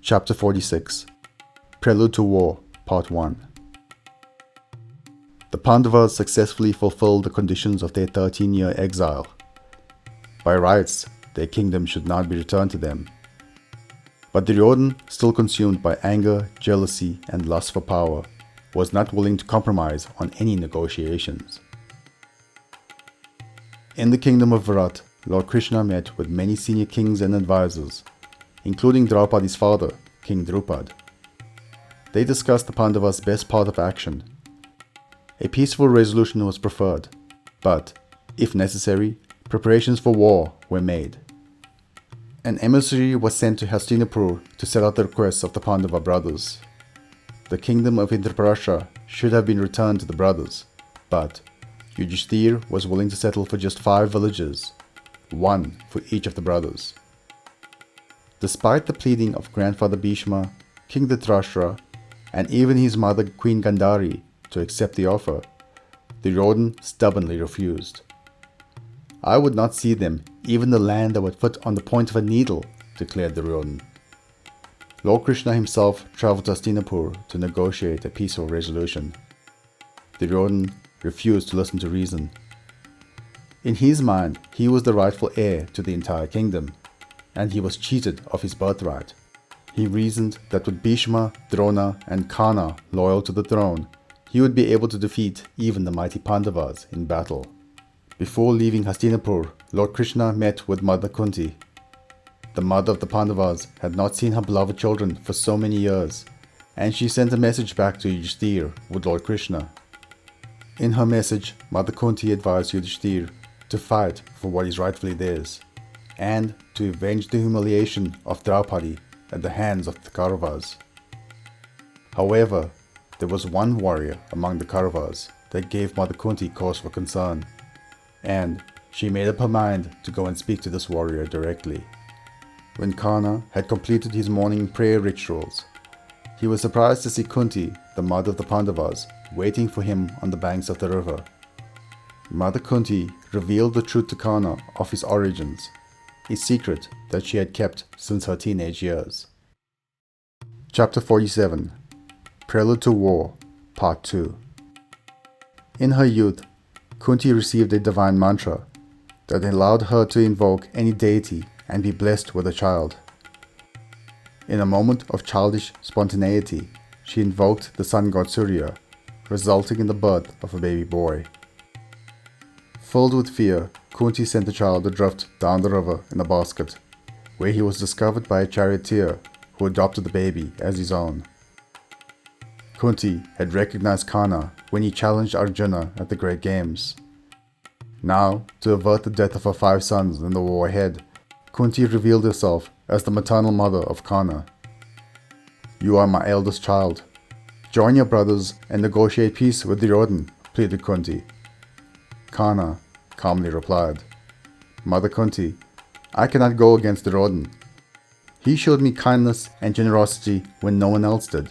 Chapter 46 Prelude to War, Part 1. The Pandavas successfully fulfilled the conditions of their 13-year exile. By rights, their kingdom should now be returned to them. But Duryodhan, still consumed by anger, jealousy, and lust for power, was not willing to compromise on any negotiations. In the kingdom of Virat, Lord Krishna met with many senior kings and advisors, including Draupadi's father, King Draupadi. They discussed the Pandavas' best part of action. A peaceful resolution was preferred, but, if necessary, preparations for war were made. An emissary was sent to Hastinapur to set out the requests of the Pandava brothers. The kingdom of Indraprastha should have been returned to the brothers, but Yudhishthir was willing to settle for just 5 villages, 1 for each of the brothers. Despite the pleading of grandfather Bhishma, King Dhritarashtra, and even his mother Queen Gandhari to accept the offer, Duryodhan stubbornly refused. "I would not see them, even the land that would fit on the point of a needle," declared Duryodhan. Lord Krishna himself travelled to Hastinapur to negotiate a peaceful resolution. Duryodhan refused to listen to reason. In his mind, he was the rightful heir to the entire kingdom, and he was cheated of his birthright. He reasoned that with Bhishma, Drona, and Karna loyal to the throne, he would be able to defeat even the mighty Pandavas in battle. Before leaving Hastinapur, Lord Krishna met with Mother Kunti. The mother of the Pandavas had not seen her beloved children for so many years, and she sent a message back to Yudhishthir with Lord Krishna. In her message, Mother Kunti advised Yudhishthir to fight for what is rightfully theirs, and to avenge the humiliation of Draupadi at the hands of the Kauravas. However, there was one warrior among the Kauravas that gave Mother Kunti cause for concern, and she made up her mind to go and speak to this warrior directly. When Karna had completed his morning prayer rituals, he was surprised to see Kunti, the mother of the Pandavas, waiting for him on the banks of the river. Mother Kunti revealed the truth to Karna of his origins, a secret that she had kept since her teenage years. Chapter 47 Prelude to War, Part 2. In her youth, Kunti received a divine mantra that allowed her to invoke any deity and be blessed with a child. In a moment of childish spontaneity, she invoked the sun god Surya, resulting in the birth of a baby boy. Filled with fear, Kunti sent the child adrift down the river in a basket, where he was discovered by a charioteer who adopted the baby as his own. Kunti had recognized Karna when he challenged Arjuna at the Great Games. Now, to avert the death of her 5 sons in the war ahead, Kunti revealed herself as the maternal mother of Karna. "You are my eldest child. Join your brothers and negotiate peace with Duryodhan," pleaded Kunti. Karna calmly replied, "Mother Kunti, I cannot go against Duryodhan. He showed me kindness and generosity when no one else did.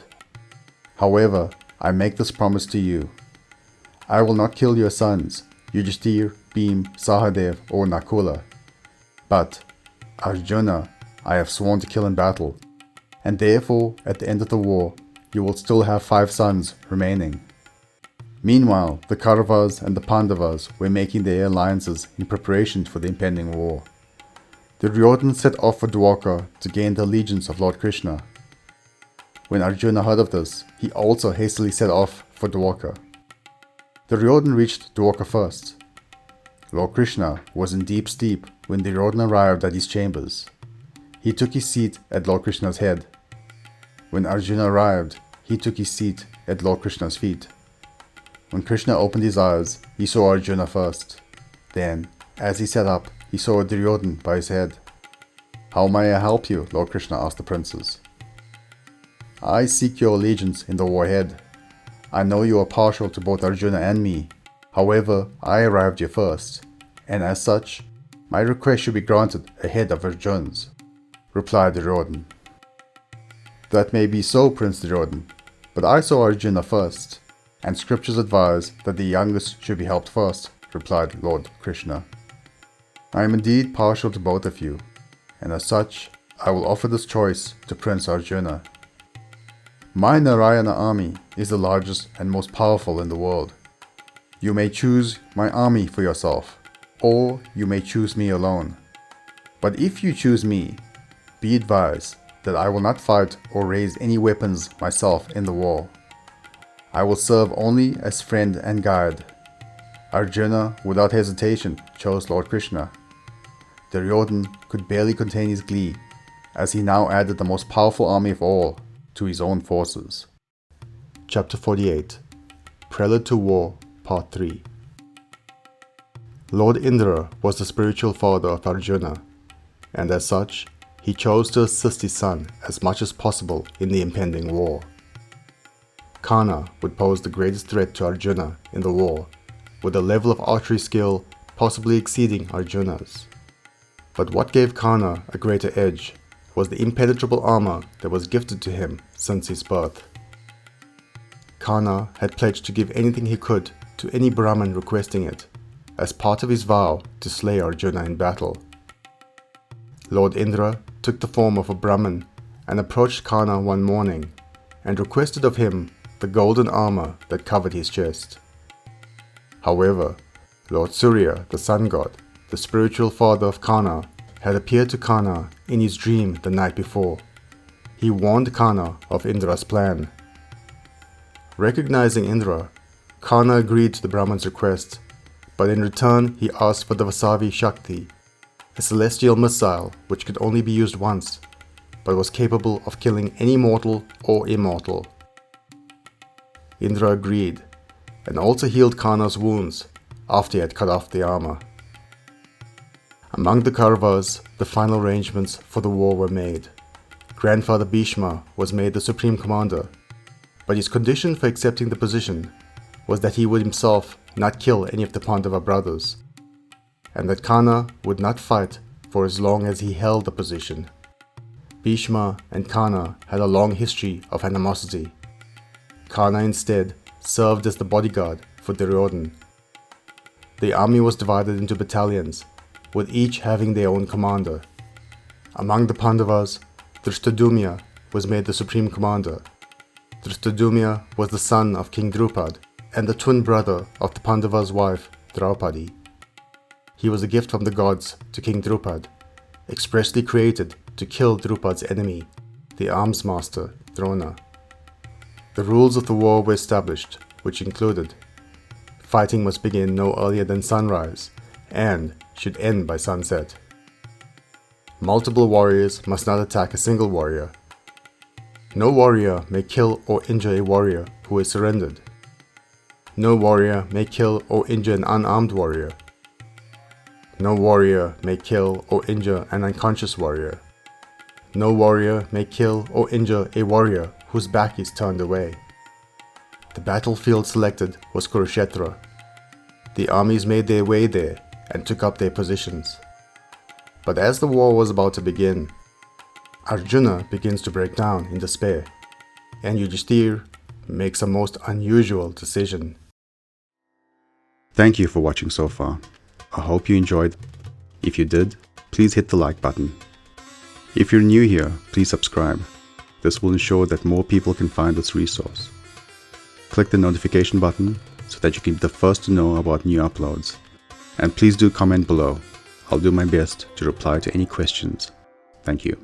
However, I make this promise to you. I will not kill your sons, Yudhishthir, Bhim, Sahadev, or Nakula. But Arjuna I have sworn to kill in battle, and therefore at the end of the war you will still have 5 sons remaining." Meanwhile, the Kauravas and the Pandavas were making their alliances in preparation for the impending war. Duryodhan set off for Dwarka to gain the allegiance of Lord Krishna. When Arjuna heard of this, he also hastily set off for Dwarka. Duryodhan reached Dwarka first. Lord Krishna was in deep sleep when Duryodhan arrived at his chambers. He took his seat at Lord Krishna's head. When Arjuna arrived, he took his seat at Lord Krishna's feet. When Krishna opened his eyes, he saw Arjuna first. Then, as he sat up, he saw Duryodhan by his head. "How may I help you?" Lord Krishna asked the princes. "I seek your allegiance in the war ahead. I know you are partial to both Arjuna and me. However, I arrived here first, and as such, my request should be granted ahead of Arjuna's," replied Duryodhan. "That may be so, Prince Duryodhan, but I saw Arjuna first, and scriptures advise that the youngest should be helped first," replied Lord Krishna. "I am indeed partial to both of you, and as such, I will offer this choice to Prince Arjuna. My Narayana army is the largest and most powerful in the world. You may choose my army for yourself, or you may choose me alone. But if you choose me, be advised that I will not fight or raise any weapons myself in the war. I will serve only as friend and guide. Arjuna, without hesitation, chose Lord Krishna. Duryodhana could barely contain his glee, as he now added the most powerful army of all to his own forces. Chapter 48. Prelude to War, Part 3. Lord Indra was the spiritual father of Arjuna, and as such, he chose to assist his son as much as possible in the impending war. Karna would pose the greatest threat to Arjuna in the war, with a level of archery skill possibly exceeding Arjuna's. But what gave Karna a greater edge was the impenetrable armor that was gifted to him since his birth. Karna had pledged to give anything he could to any Brahmin requesting it, as part of his vow to slay Arjuna in battle. Lord Indra took the form of a Brahmin and approached Karna one morning and requested of him the golden armor that covered his chest. However, Lord Surya, the sun god, the spiritual father of Karna, had appeared to Karna in his dream the night before. He warned Karna of Indra's plan. Recognizing Indra, Karna agreed to the Brahman's request, but in return he asked for the Vasavi Shakti, a celestial missile which could only be used once, but was capable of killing any mortal or immortal. Indra agreed, and also healed Karna's wounds after he had cut off the armor. Among the Kauravas, the final arrangements for the war were made. Grandfather Bhishma was made the supreme commander, but his condition for accepting the position was that he would himself not kill any of the Pandava brothers, and that Karna would not fight for as long as he held the position. Bhishma and Karna had a long history of animosity. Karna instead served as the bodyguard for Duryodhana. The army was divided into battalions, with each having their own commander. Among the Pandavas, Drishtadyumna was made the supreme commander. Drishtadyumna was the son of King Draupadi and the twin brother of the Pandavas' wife, Draupadi. He was a gift from the gods to King Draupadi, expressly created to kill Draupadi's enemy, the arms master Drona. The rules of the war were established, which included: fighting must begin no earlier than sunrise and should end by sunset. Multiple warriors must not attack a single warrior. No warrior may kill or injure a warrior who is surrendered. No warrior may kill or injure an unarmed warrior. No warrior may kill or injure an unconscious warrior. No warrior may kill or injure a warrior whose back is turned away. The battlefield selected was Kurukshetra. The armies made their way there and took up their positions. But as the war was about to begin, Arjuna begins to break down in despair, and Yudhishthira makes a most unusual decision. Thank you for watching so far. I hope you enjoyed. If you did, please hit the like button. If you're new here, please subscribe. This will ensure that more people can find this resource. Click the notification button so that you can be the first to know about new uploads. And please do comment below. I'll do my best to reply to any questions. Thank you.